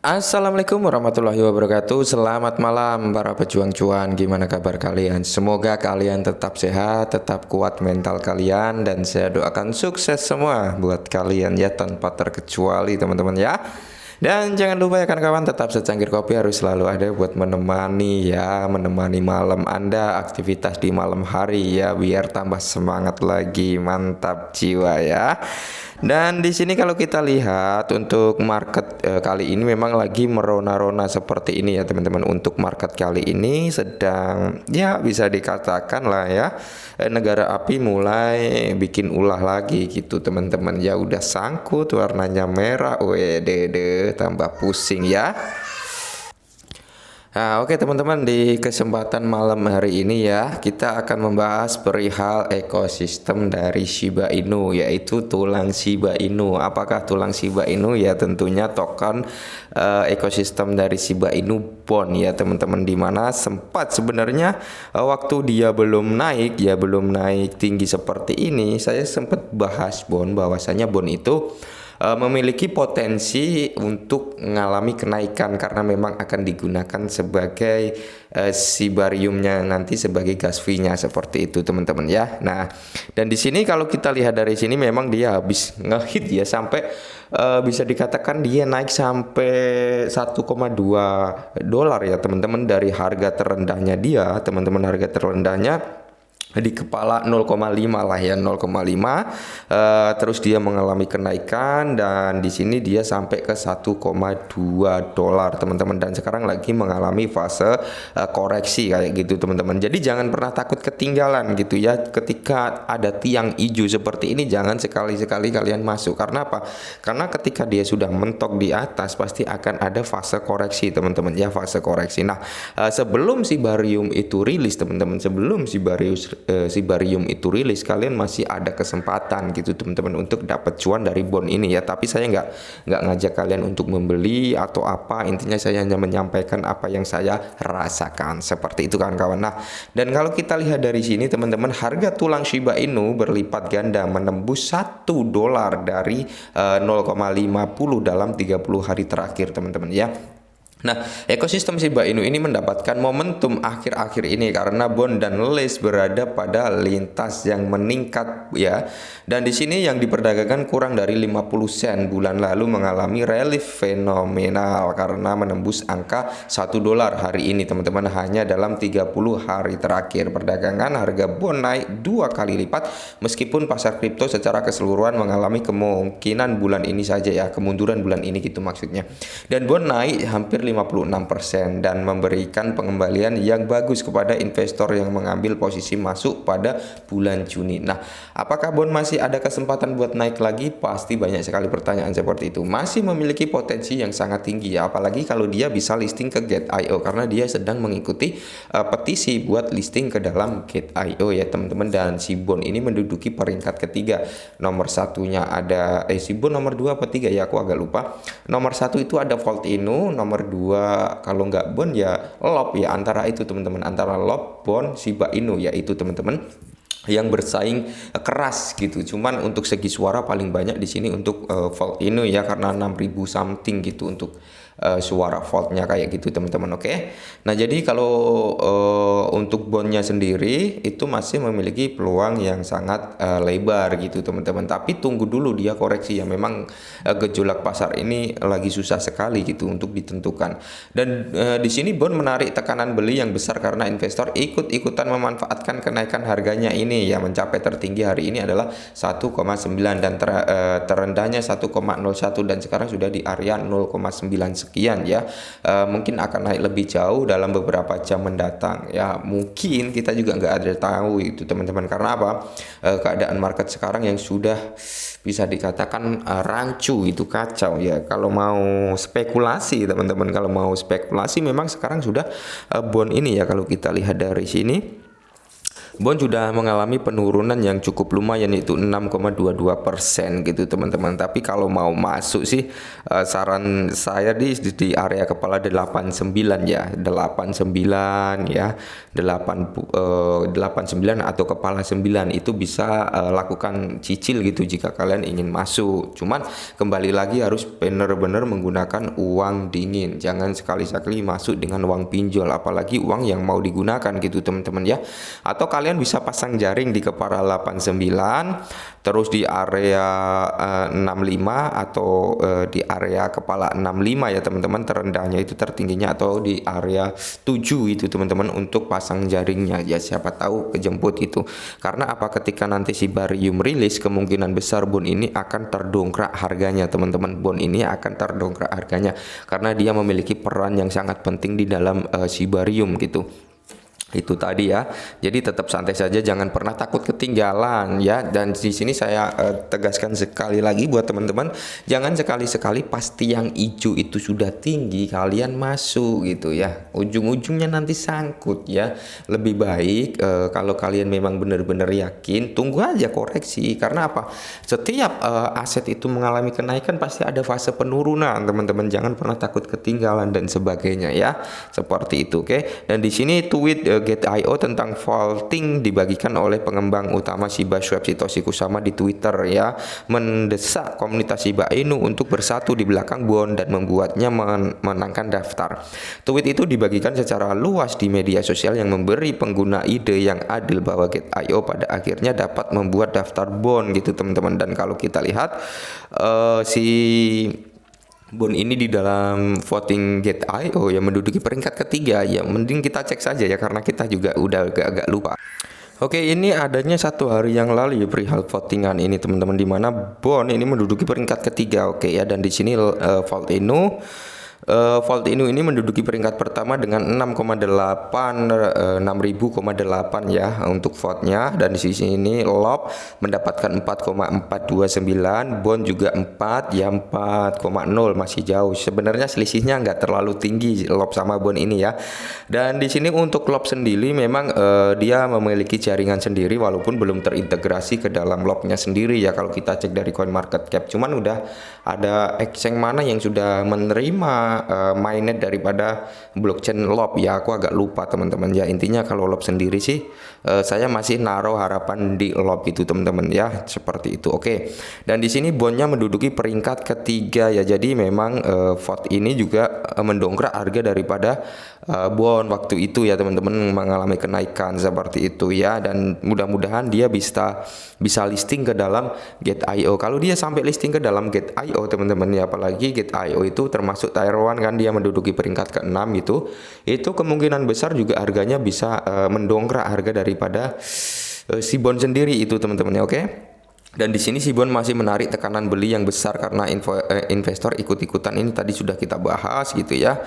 Assalamualaikum warahmatullahi wabarakatuh. Selamat malam para pejuang cuan. Gimana kabar kalian? Semoga kalian tetap sehat, tetap kuat mental kalian, dan saya doakan sukses semua buat kalian ya, tanpa terkecuali teman-teman ya. Dan jangan lupa ya kawan-kawan, tetap secangkir kopi harus selalu ada buat menemani ya, menemani malam Anda, aktivitas di malam hari ya, biar tambah semangat lagi, mantap jiwa ya. Dan di sini kalau kita lihat untuk market kali ini memang lagi merona-rona seperti ini ya teman-teman. Untuk market kali ini sedang ya bisa dikatakan lah ya, negara api mulai bikin ulah lagi gitu teman-teman. Ya udah sangkut warnanya merah, wede tambah pusing ya. Nah, oke teman-teman, di kesempatan malam hari ini ya, kita akan membahas perihal ekosistem dari Shiba Inu, yaitu tulang Shiba Inu. Apakah tulang Shiba Inu? Ya tentunya token ekosistem dari Shiba Inu Bond ya teman-teman, dimana sempat sebenarnya waktu dia belum naik ya, belum naik tinggi seperti ini, saya sempat bahas Bond, bahwasanya Bond itu memiliki potensi untuk mengalami kenaikan karena memang akan digunakan sebagai sibariumnya nanti sebagai gas fee-nya seperti itu teman-teman ya. Nah, dan di sini kalau kita lihat dari sini memang dia habis ngehit ya, sampai bisa dikatakan dia naik sampai 1,2 dolar ya teman-teman, dari harga terendahnya dia teman-teman, harga terendahnya di kepala 0,5 lah ya, 0,5. Terus dia mengalami kenaikan dan di sini dia sampai ke 1,2 dolar teman-teman, dan sekarang lagi mengalami fase koreksi kayak gitu teman-teman. Jadi jangan pernah takut ketinggalan gitu ya, ketika ada tiang hijau seperti ini jangan sekali-sekali kalian masuk. Karena apa? Karena ketika dia sudah mentok di atas pasti akan ada fase koreksi teman-teman ya, fase koreksi. Nah, sebelum si barium itu rilis teman-teman, sebelum si barium itu rilis, kalian masih ada kesempatan gitu teman-teman untuk dapat cuan dari bond ini ya. Tapi saya nggak ngajak kalian untuk membeli atau apa, intinya saya hanya menyampaikan apa yang saya rasakan seperti itu kawan-kawan. Nah, dan kalau kita lihat dari sini teman-teman, harga tulang Shiba Inu berlipat ganda menembus 1 dolar dari 0,50 dalam 30 hari terakhir teman-teman ya. Nah, ekosistem Shiba Inu ini mendapatkan momentum akhir-akhir ini karena bond dan list berada pada lintas yang meningkat ya. Dan di sini yang diperdagangkan kurang dari 50 sen bulan lalu mengalami relief fenomenal karena menembus angka 1 dolar hari ini teman-teman. Hanya dalam 30 hari terakhir perdagangan harga bond naik 2 kali lipat, meskipun pasar kripto secara keseluruhan mengalami kemungkinan bulan ini saja ya, kemunduran bulan ini gitu maksudnya. Dan bond naik hampir 56% dan memberikan pengembalian yang bagus kepada investor yang mengambil posisi masuk pada bulan Juni. Nah, apakah bond masih ada kesempatan buat naik lagi? Pasti banyak sekali pertanyaan seperti itu. Masih memiliki potensi yang sangat tinggi ya, apalagi kalau dia bisa listing ke Gate.io karena dia sedang mengikuti petisi buat listing ke dalam Gate.io ya teman-teman. Dan si bond ini menduduki peringkat ketiga. Nomor satunya ada si bond nomor 2 apa 3 ya, aku agak lupa. Nomor 1 itu ada Volt Inu, nomor 2 kalau nggak bond ya lob ya, antara itu teman-teman, antara lob bond Shiba Inu ya itu teman-teman yang bersaing keras gitu. Cuman untuk segi suara paling banyak di sini untuk Volt Inu ya, karena 6.000 something gitu untuk suara voltnya kayak gitu teman-teman. Oke. Nah, jadi kalau untuk bondnya sendiri itu masih memiliki peluang yang sangat lebar gitu teman-teman. Tapi tunggu dulu dia koreksi ya, memang gejolak pasar ini lagi susah sekali gitu untuk ditentukan. Dan di sini bond menarik tekanan beli yang besar karena investor ikut-ikutan memanfaatkan kenaikan harganya ini ya, mencapai tertinggi hari ini adalah 1,9 dan terendahnya 1,01 dan sekarang sudah di area 0,9 sekian ya. Mungkin akan naik lebih jauh dalam beberapa jam mendatang ya, mungkin kita juga nggak ada tahu itu teman-teman. Karena apa? Keadaan market sekarang yang sudah bisa dikatakan rancu, itu kacau ya. Kalau mau spekulasi teman-teman, kalau mau spekulasi memang sekarang sudah bond ini ya, kalau kita lihat dari sini Bond sudah mengalami penurunan yang cukup lumayan, yaitu 6,22% gitu teman-teman. Tapi kalau mau masuk sih saran saya di area kepala 89 ya, 89 ya, 89 atau kepala 9 itu bisa lakukan cicil gitu jika kalian ingin masuk. Cuman kembali lagi harus benar-benar menggunakan uang dingin. Jangan sekali-sekali masuk dengan uang pinjol, apalagi uang yang mau digunakan gitu teman-teman ya. Atau kalian bisa pasang jaring di kepala 89, terus di area 65 atau di area kepala 65 ya teman-teman, terendahnya itu tertingginya, atau di area 7 itu teman-teman untuk pasang jaringnya ya, siapa tahu kejemput itu. Karena apa, ketika nanti si barium rilis, kemungkinan besar bond ini akan terdongkrak harganya teman-teman. Bond ini akan terdongkrak harganya karena dia memiliki peran yang sangat penting di dalam si barium gitu. Itu tadi ya. Jadi tetap santai saja, jangan pernah takut ketinggalan ya. Dan di sini saya tegaskan sekali lagi buat teman-teman, jangan sekali-sekali pasti yang hijau itu sudah tinggi kalian masuk gitu ya. Ujung-ujungnya nanti sangkut ya. Lebih baik kalau kalian memang benar-benar yakin, tunggu aja koreksi. Karena apa? Setiap aset itu mengalami kenaikan pasti ada fase penurunan, teman-teman. Jangan pernah takut ketinggalan dan sebagainya ya. Seperti itu, oke. Dan di sini tweet Get.io tentang vaulting dibagikan oleh pengembang utama Shiba Swap Satoshi Kusama di Twitter ya, mendesak komunitas Shiba Inu untuk bersatu di belakang Bond dan membuatnya menangkan daftar. Tweet itu dibagikan secara luas di media sosial yang memberi pengguna ide yang adil bahwa Get.io pada akhirnya dapat membuat daftar Bond gitu teman-teman. Dan kalau kita lihat si Bond ini di dalam voting Get.io yang menduduki peringkat ketiga ya, mending kita cek saja ya karena kita juga udah agak-agak lupa. Oke, ini adanya 1 hari yang lalu ya perihal votingan ini teman-teman, di mana Bond ini menduduki peringkat ketiga, oke ya. Dan di sini Vault Inu ini menduduki peringkat pertama dengan 6,8 ya untuk vote-nya. Dan di sini LOB mendapatkan 4,429, Bond juga 4 ya, 4,0, masih jauh. Sebenarnya selisihnya nggak terlalu tinggi LOB sama Bond ini ya. Dan di sini untuk LOB sendiri memang dia memiliki jaringan sendiri walaupun belum terintegrasi ke dalam LOB-nya sendiri ya kalau kita cek dari CoinMarketCap. Cuman udah ada exchange mana yang sudah menerima mainnet daripada blockchain LOB ya, aku agak lupa teman-teman ya. Intinya kalau LOB sendiri sih saya masih naruh harapan di LOB itu teman-teman ya, seperti itu. Oke. Dan di sini bondnya menduduki peringkat ketiga ya. Jadi memang vote ini juga mendongkrak harga daripada bond waktu itu ya teman-teman, mengalami kenaikan seperti itu ya. Dan mudah-mudahan dia bisa listing ke dalam Get.io. Kalau dia sampai listing ke dalam Get.io teman-teman ya, apalagi Get.io itu termasuk Tier 1 kan, dia menduduki peringkat ke-6 itu kemungkinan besar juga harganya bisa mendongkrak harga daripada si bond sendiri itu teman-teman ya, oke. Dan di sini si Bond masih menarik tekanan beli yang besar karena investor ikut-ikutan, ini tadi sudah kita bahas gitu ya.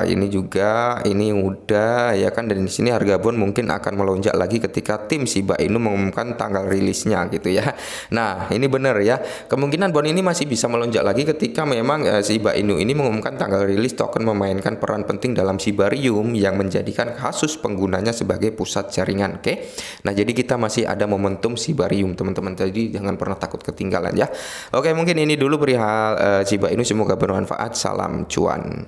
Ini juga ini udah ya kan. Dan di sini harga Bond mungkin akan melonjak lagi ketika tim Shiba Inu mengumumkan tanggal rilisnya gitu ya. Nah, ini benar ya. Kemungkinan Bond ini masih bisa melonjak lagi ketika memang Shiba Inu ini mengumumkan tanggal rilis token memainkan peran penting dalam Shibarium yang menjadikan kasus penggunanya sebagai pusat jaringan, oke. Nah, jadi kita masih ada momentum Shibarium teman-teman, jadi jangan pernah takut ketinggalan ya. Oke, mungkin ini dulu perihal Shiba Inu, semoga bermanfaat. Salam cuan.